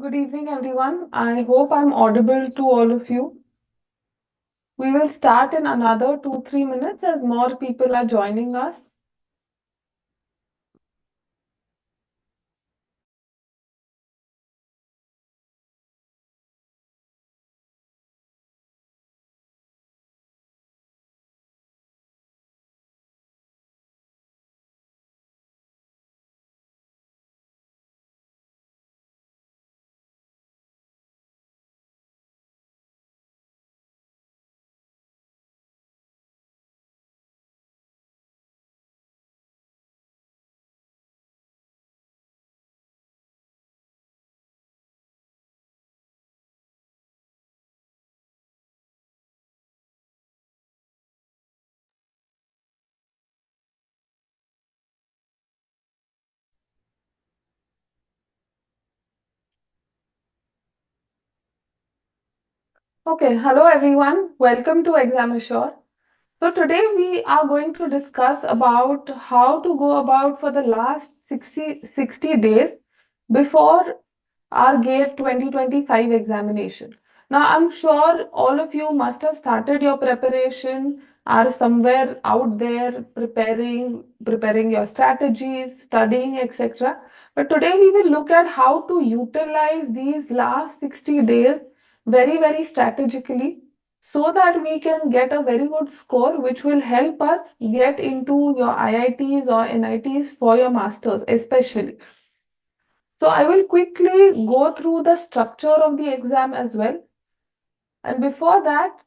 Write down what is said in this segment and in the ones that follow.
Good evening, everyone. I hope I'm audible to all of you. We will start in another 2-3 minutes as more people are joining us. Okay, hello everyone. Welcome to Exam Assure. So today we are going to discuss about how to go about for the last 60 days before our GATE 2025 examination. Now, I'm sure all of you must have started your preparation, are somewhere out there preparing your strategies, studying, etc. But today we will look at how to utilize these last 60 days very strategically so that we can get a very good score which will help us get into your IITs or NITs for your masters especially. So I will quickly go through the structure of the exam as well. And before that,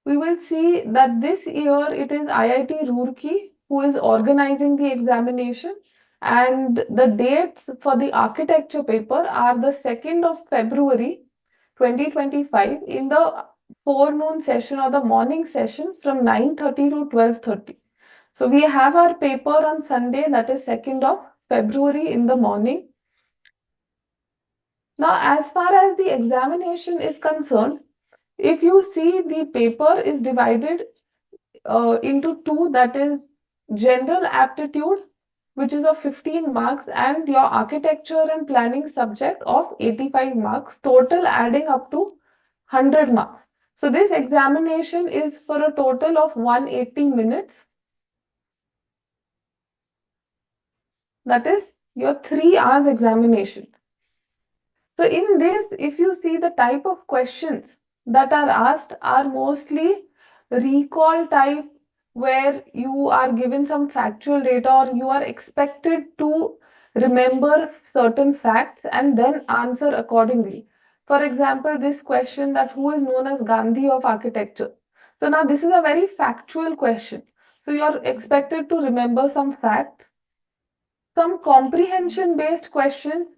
we will see that this year it is IIT Roorkee who is organizing the examination, and the dates for the architecture paper are the 2nd of February 2025 in the forenoon session or the morning session from 9:30 to 12:30. So we have our paper on Sunday, that is 2nd of February in the morning. Now, as far as the examination is concerned, if you see the paper is divided into two, that is general aptitude, which is of 15 marks, and your architecture and planning subject of 85 marks, total adding up to 100 marks. So this examination is for a total of 180 minutes. That is your 3 hours examination. So in this, if you see the type of questions that are asked are mostly recall type, where you are given some factual data or you are expected to remember certain facts and then answer accordingly. For example, this question that who is known as Gandhi of architecture. So now this is a very factual question. So you are expected to remember some facts, some comprehension based questions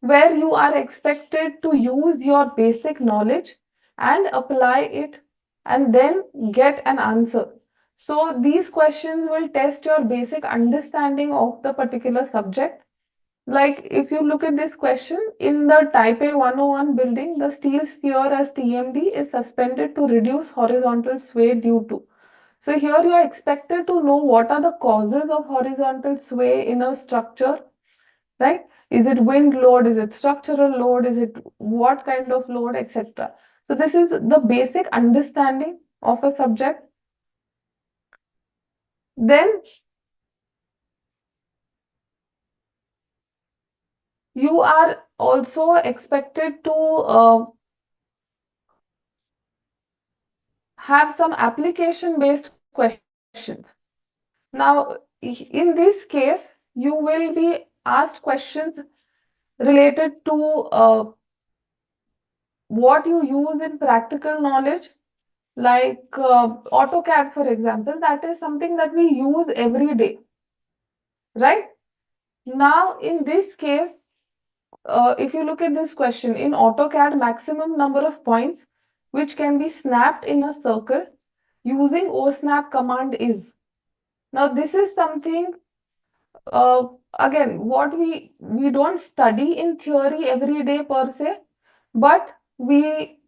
where you are expected to use your basic knowledge and apply it and then get an answer. So these questions will test your basic understanding of the particular subject. Like if you look at this question, in the Type A 101 building, the steel sphere as TMD is suspended to reduce horizontal sway due to. So here you are expected to know what are the causes of horizontal sway in a structure, right? Is it wind load? Is it structural load? Is it what kind of load, etc.? So this is the basic understanding of a subject. Then you are also expected to have some application based questions. Now, in this case, you will be asked questions related to what you use in practical knowledge, like AutoCAD, for example. That is something that we use every day, right? Now, in this case, if you look at this question, in AutoCAD, maximum number of points which can be snapped in a circle using OSNAP command is. Now, this is something, uh, again, what we don't study in theory every day per se, but we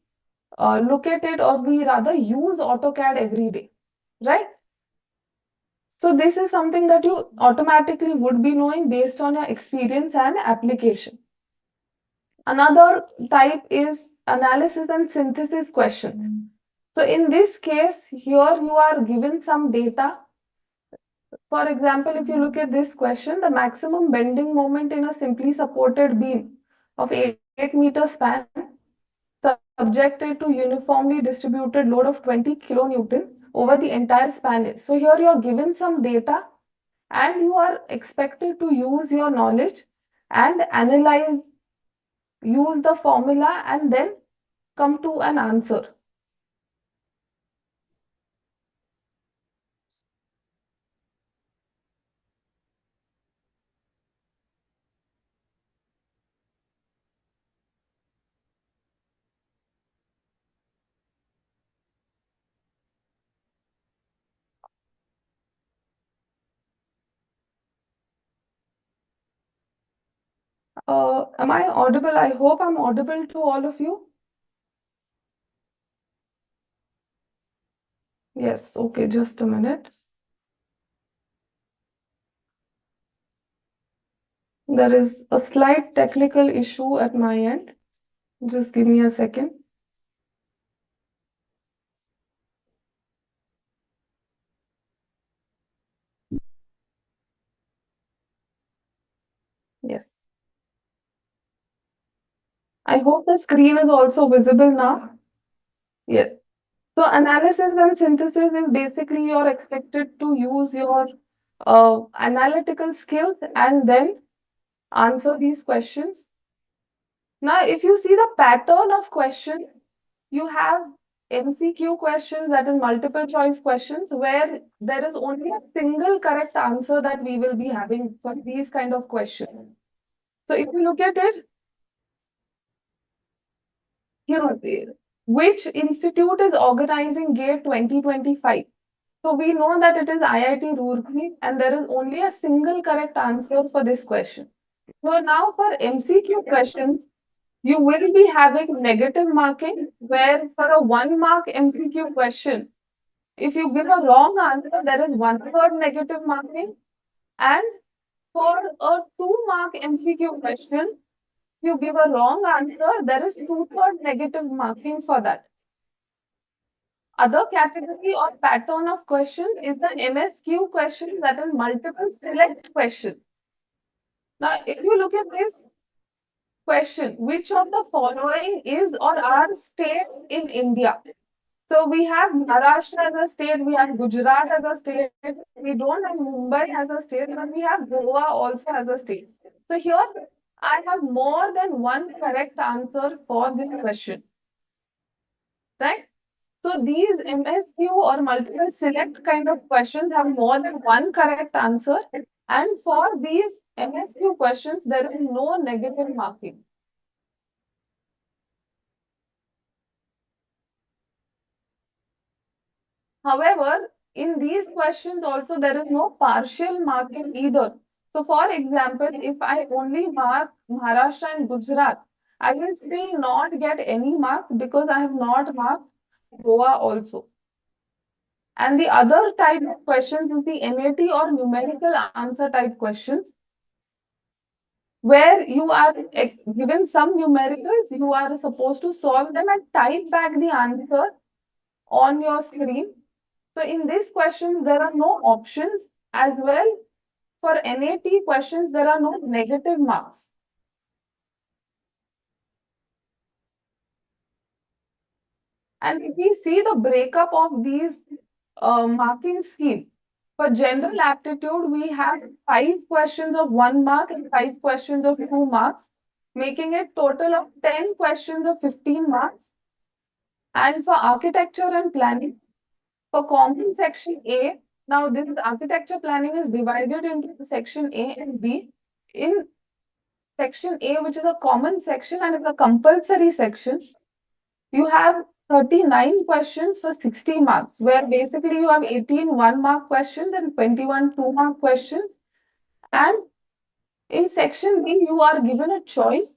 look at it, or we rather use AutoCAD every day, right? So this is something that you automatically would be knowing based on your experience and application. Another type is analysis and synthesis questions. So in this case, here you are given some data. For example, if you look at this question, the maximum bending moment in a simply supported beam of 8-meter span subjected to uniformly distributed load of 20 kilonewton over the entire span is. So here you are given some data and you are expected to use your knowledge and analyze, use the formula and then come to an answer. Am I audible? I hope I'm audible to all of you. Yes, okay, just a minute. There is a slight technical issue at my end. Just give me a second. Yes. I hope the screen is also visible now. Yes. So analysis and synthesis is basically you're expected to use your analytical skills and then answer these questions. Now, if you see the pattern of questions, you have MCQ questions, that is multiple choice questions, where there is only a single correct answer that we will be having for these kind of questions. So if you look at it, here, which institute is organizing GATE 2025? So we know that it is IIT Roorkee and there is only a single correct answer for this question. So now for MCQ questions, you will be having negative marking where for a 1 mark MCQ question, if you give a wrong answer, there is 1/3 negative marking. And for a 2 mark MCQ question, you give a wrong answer, there is 2/3 negative marking for that. Other category or pattern of question is the MSQ question, that is multiple select question. Now, if you look at this question, which of the following is or are states in India? So we have Maharashtra as a state, we have Gujarat as a state, we don't have Mumbai as a state, but we have Goa also as a state. So here I have more than one correct answer for this question, right? So these MSQ or multiple select kind of questions have more than one correct answer. And for these MSQ questions, there is no negative marking. However, in these questions also, there is no partial marking either. So for example, if I only mark Maharashtra and Gujarat, I will still not get any marks because I have not marked Goa also. And the other type of questions is the NAT or numerical answer type questions, where you are given some numericals, you are supposed to solve them and type back the answer on your screen. So in these questions, there are no options as well. For NAT questions, there are no negative marks. And if we see the breakup of these marking scheme, for general aptitude, we have 5 questions of 1 mark and 5 questions of 2 marks, making it total of 10 questions of 15 marks. And for architecture and planning, for common section A, now this architecture planning is divided into section A and B. In section A, which is a common section and is a compulsory section, you have 39 questions for 60 marks, where basically you have 18 1-mark questions and 21 2-mark questions. And in section B, you are given a choice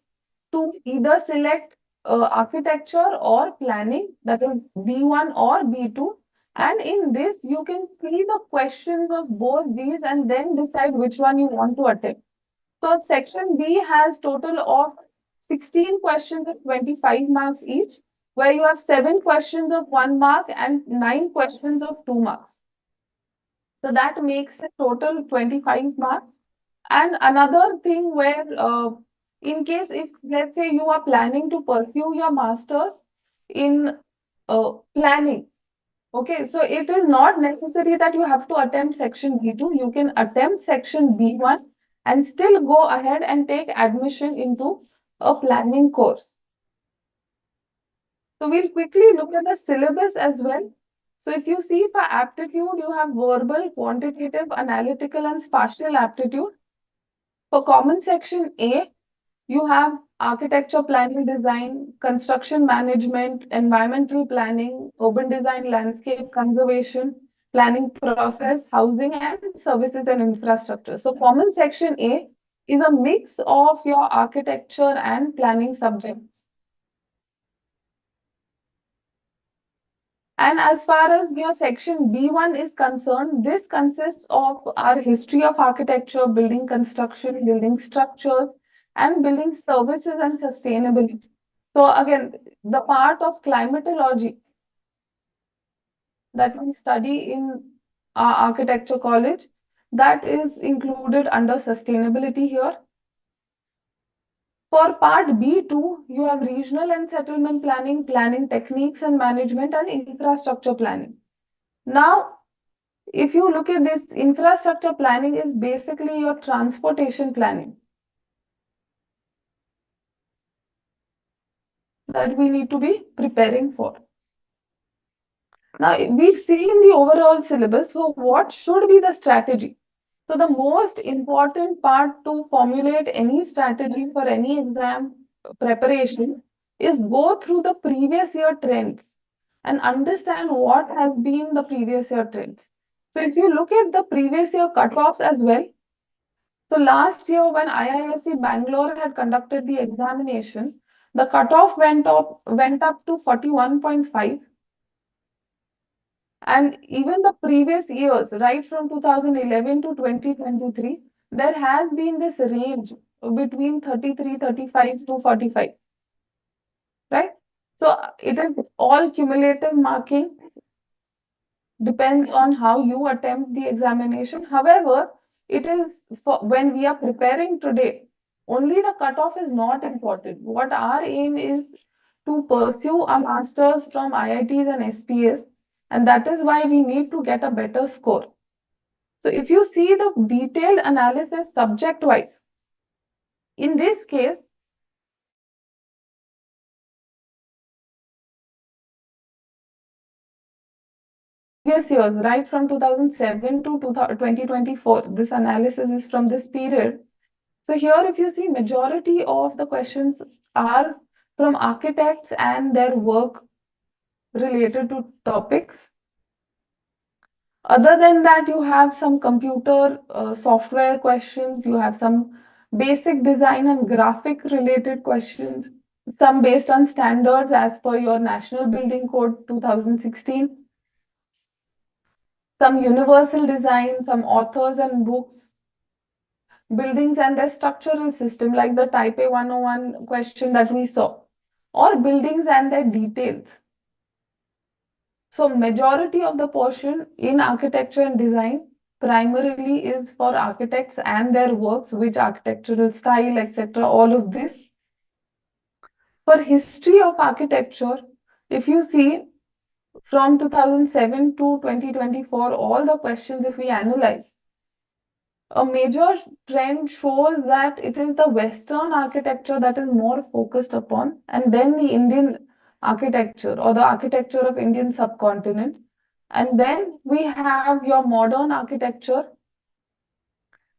to either select architecture or planning, that is B1 or B2. And in this, you can see the questions of both these and then decide which one you want to attempt. So section B has total of 16 questions of 25 marks each, where you have 7 questions of 1 mark and 9 questions of 2 marks. So that makes a total 25 marks. And another thing where, in case if let's say you are planning to pursue your master's in planning, okay, so it is not necessary that you have to attempt section B2. You can attempt section B1 and still go ahead and take admission into a planning course. So we'll quickly look at the syllabus as well. So if you see for aptitude, you have verbal, quantitative, analytical, and spatial aptitude. For common section A, you have architecture, planning, design, construction management, environmental planning, urban design, landscape conservation, planning process, housing, and services and infrastructure. So common section A is a mix of your architecture and planning subjects. And as far as your section B1 is concerned, this consists of our history of architecture, building construction, building structures, and building services and sustainability. So again, the part of climatology that we study in our architecture college, that is included under sustainability here. For part B2, you have regional and settlement planning, planning techniques and management, and infrastructure planning. Now, if you look at this, infrastructure planning is basically your transportation planning that we need to be preparing for. Now, we've seen the overall syllabus. So what should be the strategy? So the most important part to formulate any strategy for any exam preparation is go through the previous year trends and understand what has been the previous year trends. So if you look at the previous year cutoffs as well, so last year when IISc Bangalore had conducted the examination, the cutoff went up to 41.5. And even the previous years, right from 2011 to 2023, there has been this range between 33, 35 to 45, right? So it is all cumulative marking, depends on how you attempt the examination. However, it is for when we are preparing today, only the cutoff is not important. What our aim is to pursue a master's from IITs and SPS, and that is why we need to get a better score. So if you see the detailed analysis subject-wise, in this case, previous years, right from 2007 to 2024, this analysis is from this period. So here, if you see, majority of the questions are from architects and their work related to topics. Other than that, you have some computer software questions, you have some basic design and graphic related questions, some based on standards as per your National Building Code 2016, some universal design, some authors and books, buildings and their structural system, like the Type A 101 question that we saw, or buildings and their details. So majority of the portion in architecture and design primarily is for architects and their works, which architectural style, etc., all of this. For history of architecture, if you see from 2007 to 2024, all the questions, if we analyze, a major trend shows that it is the Western architecture that is more focused upon, and then the Indian architecture or the architecture of Indian subcontinent. And then we have your modern architecture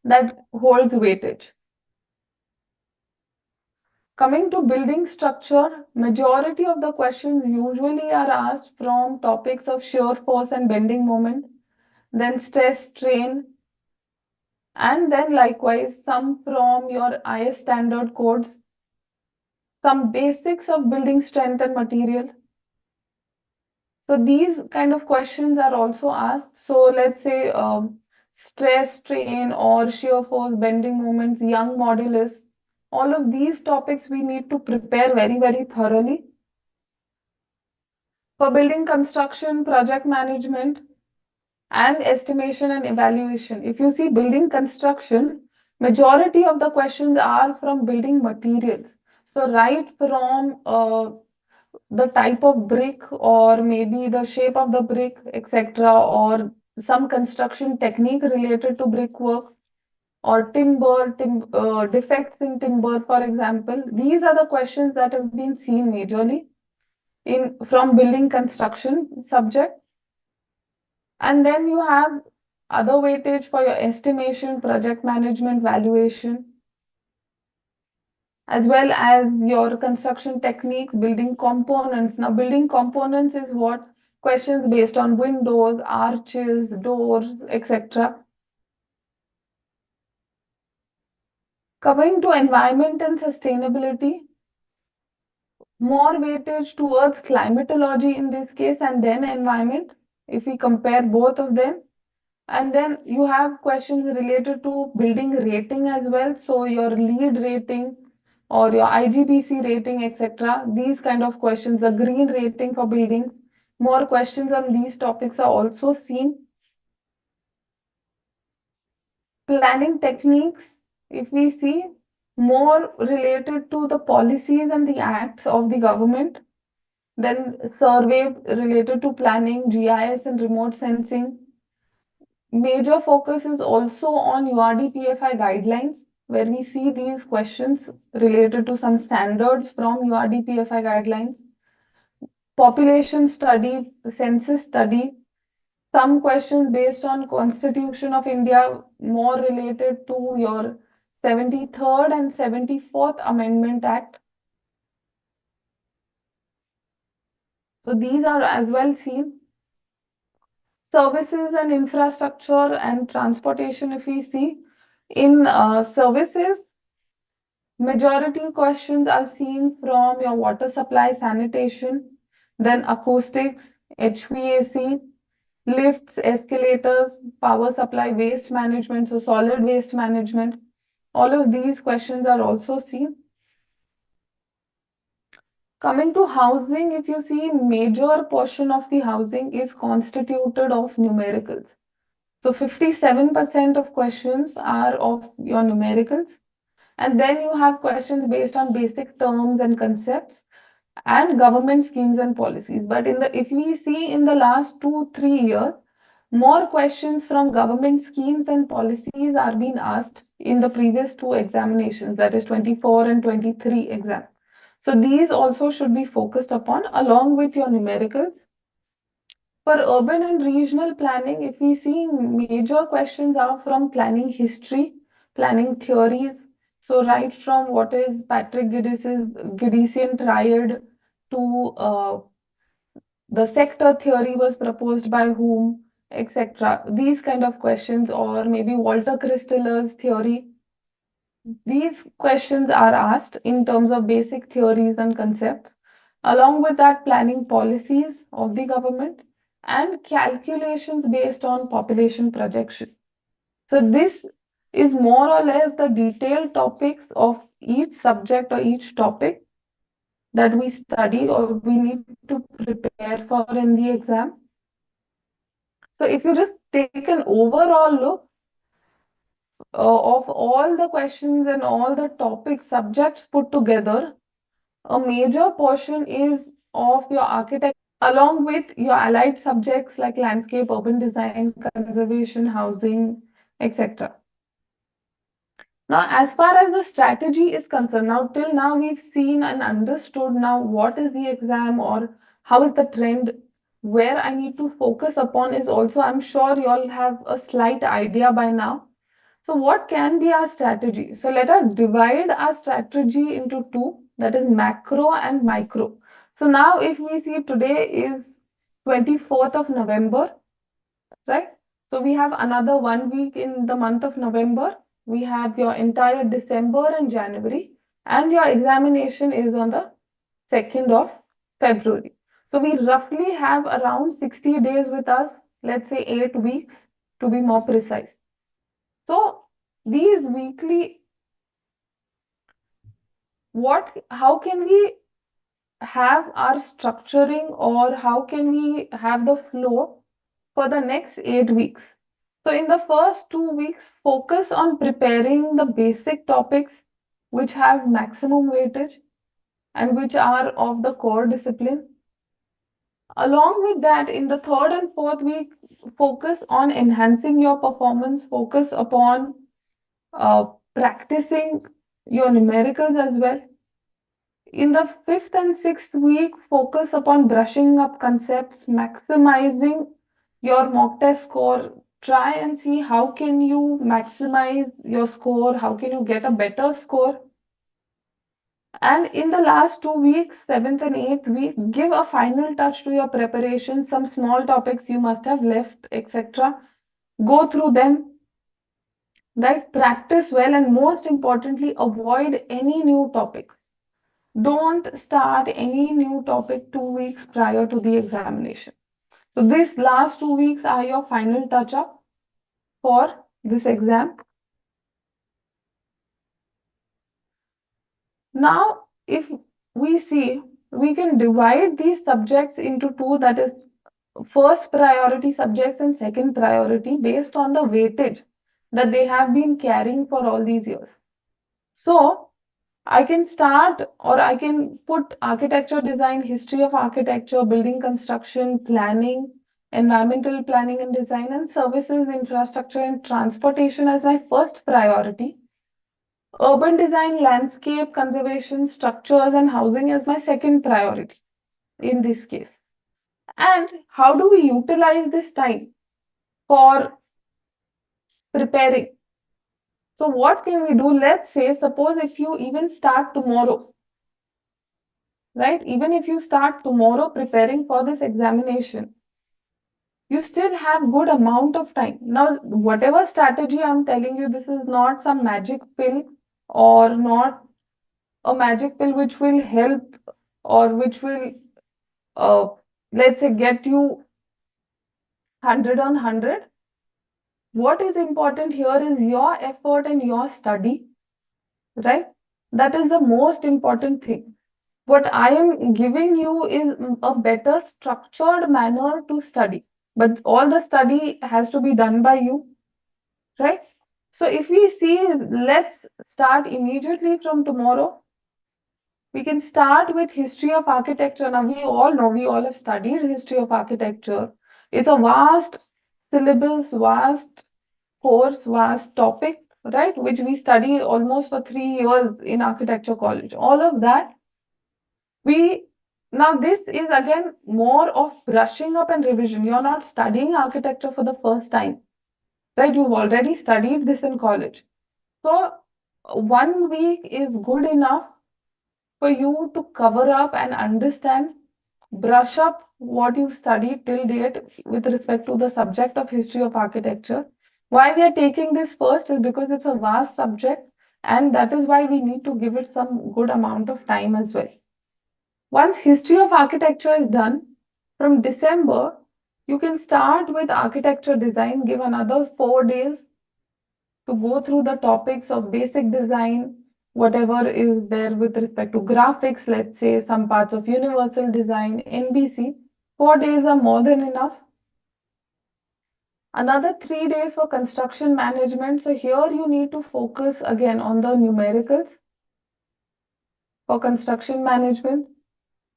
that holds weightage. Coming to building structure, majority of the questions usually are asked from topics of shear force and bending moment, then stress, strain, and then likewise some from your IS standard codes, some basics of building strength and material. So these kind of questions are also asked. So let's say stress, strain, or shear force, bending moments, Young modulus. All of these topics we need to prepare very, very thoroughly. For building construction, project management, and estimation and evaluation. If you see building construction, majority of the questions are from building materials. So right from the type of brick or maybe the shape of the brick, etc., or some construction technique related to brickwork or defects in timber, for example. These are the questions that have been seen majorly in from building construction subject. And then you have other weightage for your estimation, project management, valuation, as well as your construction techniques, building components. Now, building components is what? Questions based on windows, arches, doors, etc. Coming to environment and sustainability, more weightage towards climatology in this case and then environment, if we compare both of them. And then you have questions related to building rating as well. So your lead rating or your IGBC rating, etc. These kind of questions, the green rating for buildings. More questions on these topics are also seen. Planning techniques, if we see, more related to the policies and the acts of the government. Then survey related to planning, GIS and remote sensing. Major focus is also on URDPFI guidelines, where we see these questions related to some standards from URDPFI guidelines. Population study, census study, some questions based on Constitution of India, more related to your 73rd and 74th Amendment Act. So these are as well seen. Services and infrastructure and transportation, if we see, in services, majority questions are seen from your water supply, sanitation, then acoustics, HVAC, lifts, escalators, power supply, waste management, so solid waste management. All of these questions are also seen. Coming to housing, if you see, major portion of the housing is constituted of numericals. So 57% of questions are of your numericals. And then you have questions based on basic terms and concepts and government schemes and policies. But if we see in the last 2-3 years, more questions from government schemes and policies are being asked in the previous two examinations, that is 24 and 23 exam. So these also should be focused upon along with your numericals. For urban and regional planning, if we see, major questions are from planning history, planning theories. So right from what is Patrick Giddisian triad to the sector theory was proposed by whom, etc. These kind of questions, or maybe Walter Christiller's theory. These questions are asked in terms of basic theories and concepts. Along with that, planning policies of the government and calculations based on population projection. So this is more or less the detailed topics of each subject or each topic that we study or we need to prepare for in the exam. So if you just take an overall look of all the questions and all the topic subjects put together, a major portion is of your architecture along with your allied subjects like landscape, urban design, conservation, housing, etc. Now, as far as the strategy is concerned, now till now we've seen and understood now what is the exam or how is the trend. Where I need to focus upon is also, I'm sure you all have a slight idea by now. So what can be our strategy? So let us divide our strategy into two, that is macro and micro. So now if we see, today is 24th of November, right? So we have another 1 week in the month of November. We have your entire December and January, and your examination is on the 2nd of February. So we roughly have around 60 days with us, let's say 8 weeks to be more precise. So these weekly how can we have our structuring, or how can we have the flow for the next 8 weeks? So in the first 2 weeks, focus on preparing the basic topics which have maximum weightage and which are of the core discipline. Along with that, in the third and fourth week, focus on enhancing your performance, focus upon practicing your numericals as well. In the fifth and sixth week, focus upon brushing up concepts, maximizing your mock test score. Try and see how can you maximize your score, how can you get a better score. And in the last 2 weeks, seventh and eighth week, give a final touch to your preparation. Some small topics you must have left, etc. Go through them, right? Practice well, and most importantly, avoid any new topic. Don't start any new topic 2 weeks prior to the examination. So these last 2 weeks are your final touch up for this exam. Now, if we see, we can divide these subjects into two, that is first priority subjects and second priority, based on the weightage that they have been carrying for all these years. So I can start, or I can put architecture design, history of architecture, building construction, planning, environmental planning and design, and services, infrastructure and transportation as my first priority. Urban design, landscape, conservation, structures and housing as my second priority in this case. And how do we utilize this time for preparing? So what can we do? Let's say, suppose if you even start tomorrow, right? Even if you start tomorrow preparing for this examination, you still have good amount of time. Now, whatever strategy I'm telling you, this is not some magic pill, or not a magic pill which will help, or which will, uh, let's say, get you 100 on 100. What is important here is your effort and your study, right? That is the most important thing. What I am giving you is a better structured manner to study, but all the study has to be done by you, right? So if we see, let's start immediately from tomorrow. We can start with history of architecture. Now we all know, we all have studied history of architecture. It's a vast syllabus, vast course, vast topic, right? Which we study almost for 3 years in architecture college. All of that we now, this is again more of brushing up and revision. You're not studying architecture for the first time, right? You've already studied this in college. So 1 week is good enough for you to cover up and understand, brush up what you've studied till date with respect to the subject of history of architecture. Why we are taking this first is because it's a vast subject, and that is why we need to give it some good amount of time as well. Once history of architecture is done, from December, you can start with architecture design, give another 4 days to go through the topics of basic design, whatever is there with respect to graphics, let's say some parts of universal design, NBC. 4 days are more than enough. Another 3 days for construction management. So here you need to focus again on the numericals for construction management,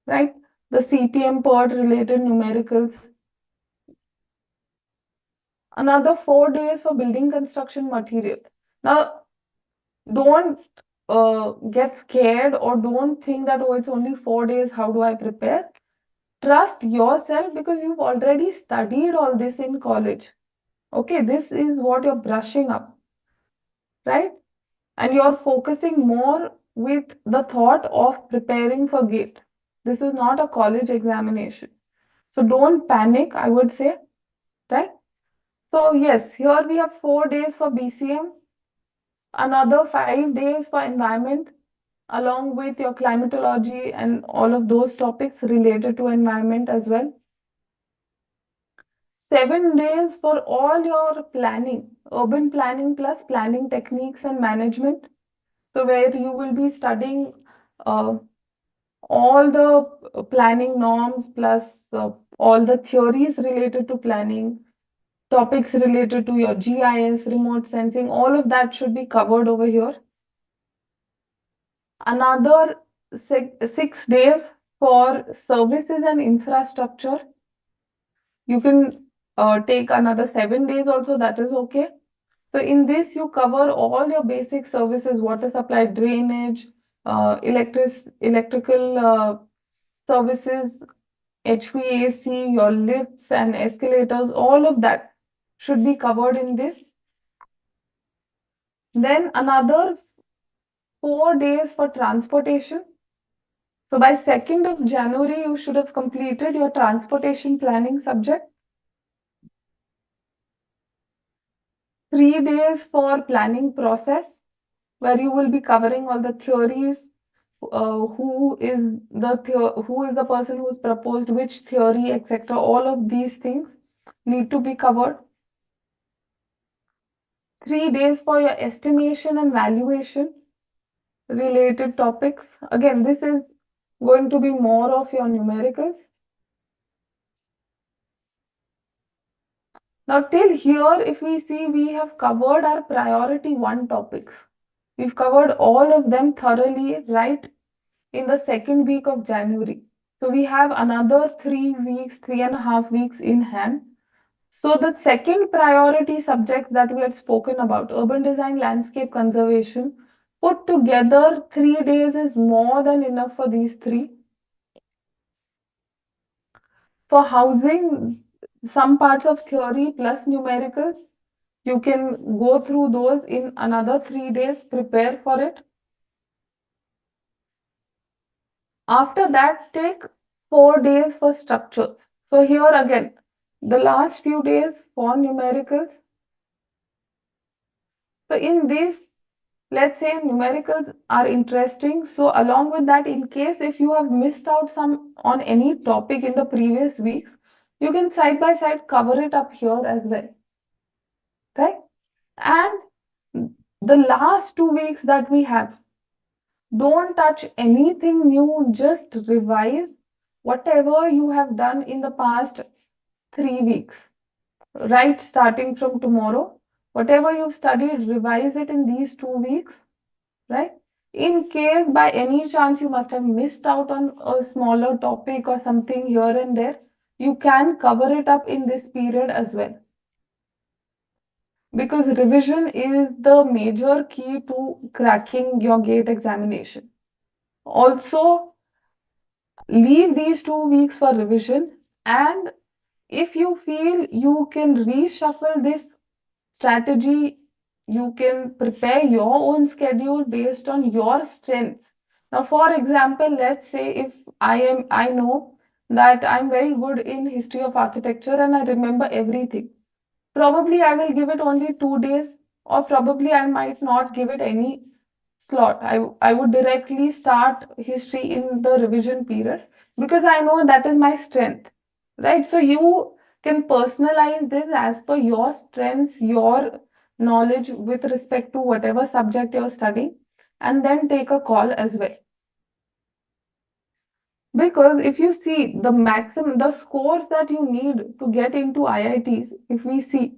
right? The CPM PERT related numericals. Another 4 days for building construction material. Now, don't get scared, or don't think that, oh, it's only 4 days, how do I prepare? Trust yourself, because you've already studied all this in college. Okay, this is what you're brushing up, right? And you're focusing more with the thought of preparing for GATE. This is not a college examination. So don't panic, I would say, right? So yes, here we have 4 days for BCM, another 5 days for environment, along with your climatology and all of those topics related to environment as well. 7 days for all your planning, urban planning plus planning techniques and management. So where you will be studying uh, all the planning norms plus all the theories related to planning, topics related to your GIS, remote sensing, all of that should be covered over here. Another 6 days for services and infrastructure. You can take another 7 days also, that is okay. So in this, you cover all your basic services, water supply, drainage, electrical services, HVAC, your lifts and escalators, all of that should be covered in this. Then another 4 days for transportation. So by 2nd of January, you should have completed your transportation planning subject. 3 days for planning process, where you will be covering all the theories, who is the person who's proposed which theory, etc. All of these things need to be covered. 3 days for your estimation and valuation related topics. Again, this is going to be more of your numericals. Now till here, if we see, we have covered our priority 1 topics. We've covered all of them thoroughly right in the 2nd week of January. So we have another 3 weeks, 3.5 weeks in hand. So the second priority subjects that we had spoken about, urban design, landscape conservation, put together 3 days is more than enough for these 3. For housing, some parts of theory plus numericals, you can go through those in another 3 days, prepare for it. After that, take 4 days for structure. So here again, the last few days for numericals. So in this, let's say numericals are interesting. So along with that, in case if you have missed out some on any topic in the previous weeks, you can side by side cover it up here as well, right? And the last 2 weeks that we have, don't touch anything new, just revise whatever you have done in the past 3 weeks, right? Starting from tomorrow, whatever you've studied, revise it in these 2 weeks, right? In case by any chance you must have missed out on a smaller topic or something here and there, you can cover it up in this period as well. Because revision is the major key to cracking your GATE examination. Also, leave these 2 weeks for revision, and if you feel you can reshuffle this strategy, you can prepare your own schedule based on your strengths. Now, for example, let's say if I know that I'm very good in history of architecture and I remember everything. Probably I will give it only 2 days, or probably I might not give it any slot. I would directly start history in the revision period because I know that is my strength, right? So you can personalize this as per your strengths, your knowledge with respect to whatever subject you're studying, and then take a call as well. Because if you see the scores that you need to get into IITs, if we see,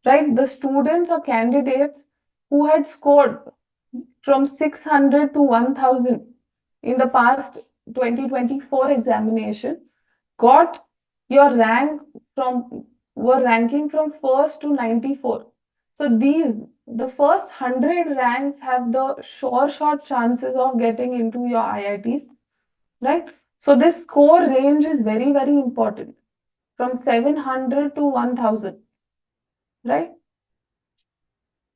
right, the students or candidates who had scored from 600 to 1000 in the past 2024 examination got your rank from, were ranking from first to 94. So the first 100 ranks have the short chances of getting into your IITs, right? So this score range is very, very important, from 700 to 1000, right?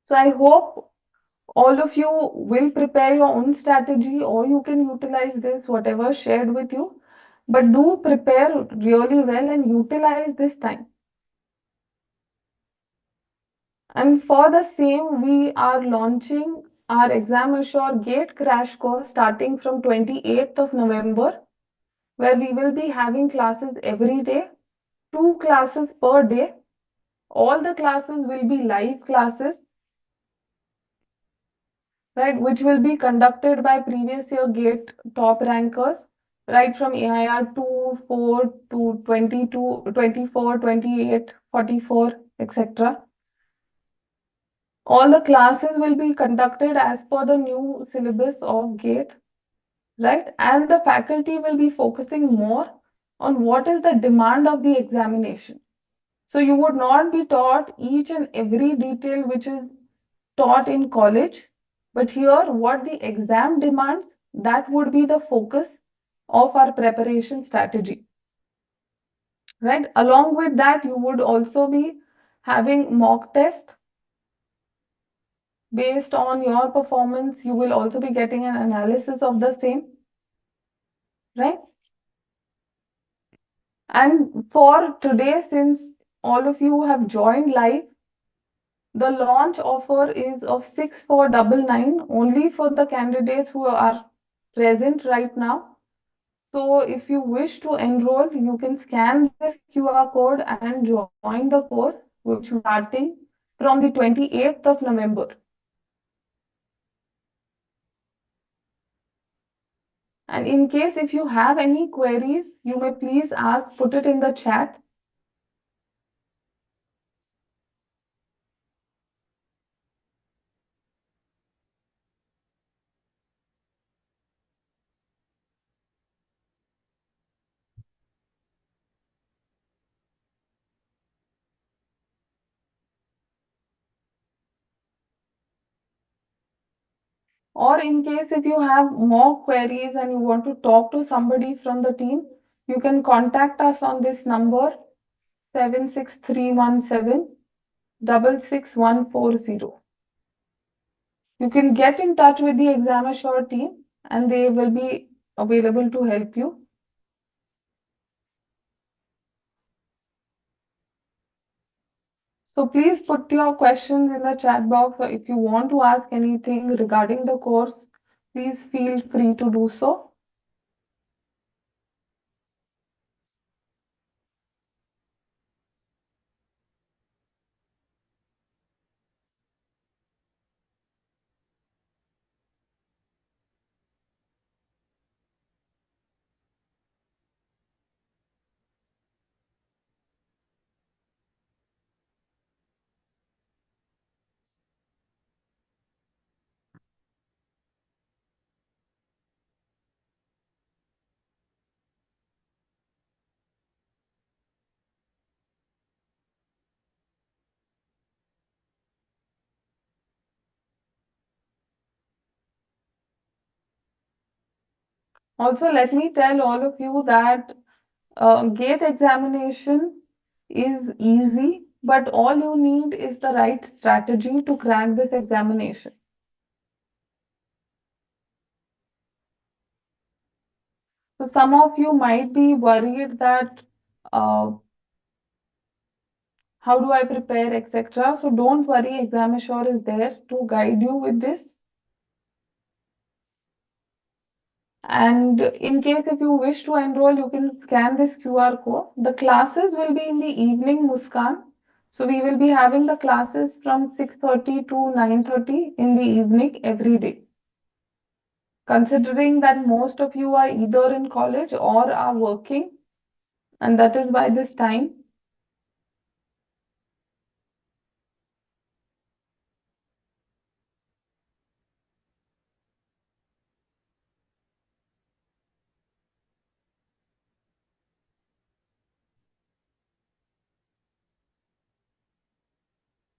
So I hope all of you will prepare your own strategy, or you can utilize this, whatever shared with you. But do prepare really well and utilize this time. And for the same, we are launching our Exam Assure GATE crash course starting from 28th of November, where we will be having classes every day, 2 classes per day. All the classes will be live classes, right, which will be conducted by previous year GATE top rankers, right from AIR 2, 4 to 22, 24, 28, 44, etc. All the classes will be conducted as per the new syllabus of GATE, right? And the faculty will be focusing more on what is the demand of the examination. So you would not be taught each and every detail which is taught in college, but here what the exam demands, that would be the focus of our preparation strategy, right? Along with that, you would also be having mock test based on your performance. You will also be getting an analysis of the same, right? And for today, since all of you have joined live, the launch offer is of 6499 only for the candidates who are present right now. So if you wish to enroll, you can scan this QR code and join the course, which is starting from the 28th of November. And in case if you have any queries, you may please ask, put it in the chat. Or in case if you have more queries and you want to talk to somebody from the team, you can contact us on this number 76317 66140. You can get in touch with the Exam Assure team and they will be available to help you. So please put your questions in the chat box, or if you want to ask anything regarding the course, please feel free to do so. Also, let me tell all of you that GATE examination is easy, but all you need is the right strategy to crack this examination. So some of you might be worried that uh, how do I prepare, etc. So don't worry, Exam Assure is there to guide you with this. And in case if you wish to enroll, you can scan this QR code. The classes will be in the evening, Muskan. So we will be having the classes from 6:30 to 9:30 in the evening every day. Considering that most of you are either in college or are working, and that is by this time.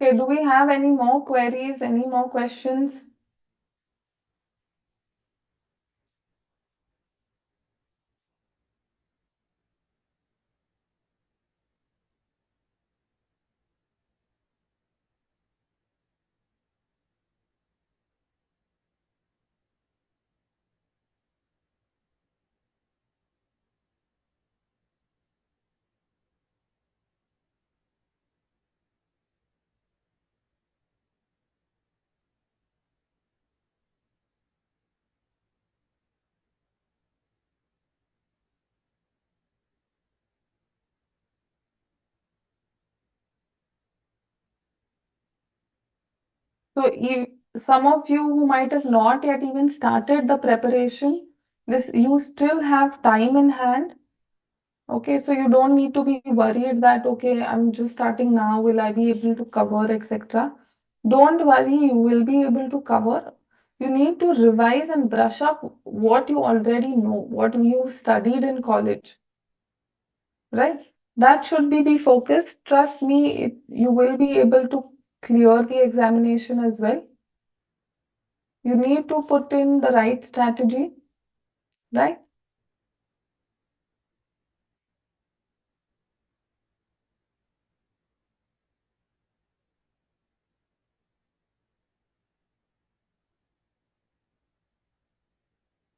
Okay, do we have any more queries, any more questions? So some of you who might have not yet even started the preparation, this you still have time in hand. Okay, so you don't need to be worried that, okay, I'm just starting now, will I be able to cover, etc. Don't worry, you will be able to cover. You need to revise and brush up what you already know, what you studied in college, right? That should be the focus. Trust me, you will be able to clear the examination as well. You need to put in the right strategy, right?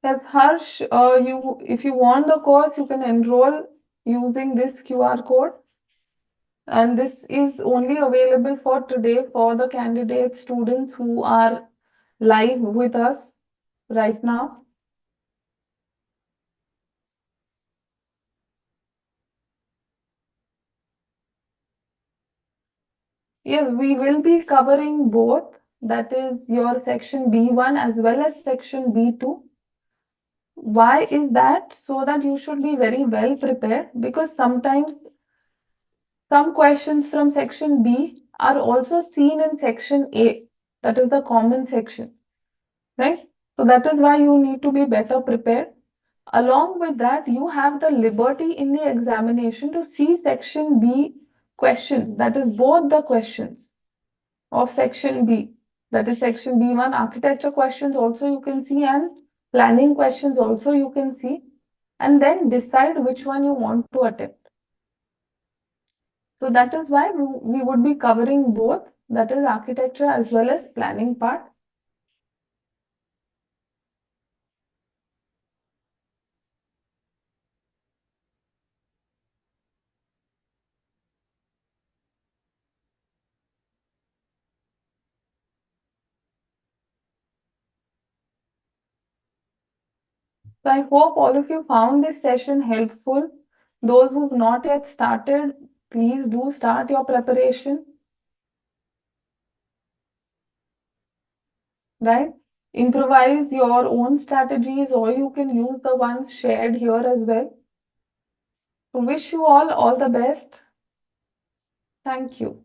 Yes, Harsh, if you want the course, you can enroll using this QR code. And this is only available for today for the candidate students who are live with us right now. Yes, we will be covering both. That is your section B1 as well as section B2. Why is that? So that you should be very well prepared, because sometimes some questions from section B are also seen in section A. That is the common section, right? So that is why you need to be better prepared. Along with that, you have the liberty in the examination to see section B questions. That is both the questions of section B. That is section B1, architecture questions also you can see, and planning questions also you can see, and then decide which one you want to attempt. So that is why we would be covering both, that is architecture as well as planning part. So I hope all of you found this session helpful. Those who've not yet started, please do start your preparation, right? Improvise your own strategies, or you can use the ones shared here as well. So wish you all the best. Thank you.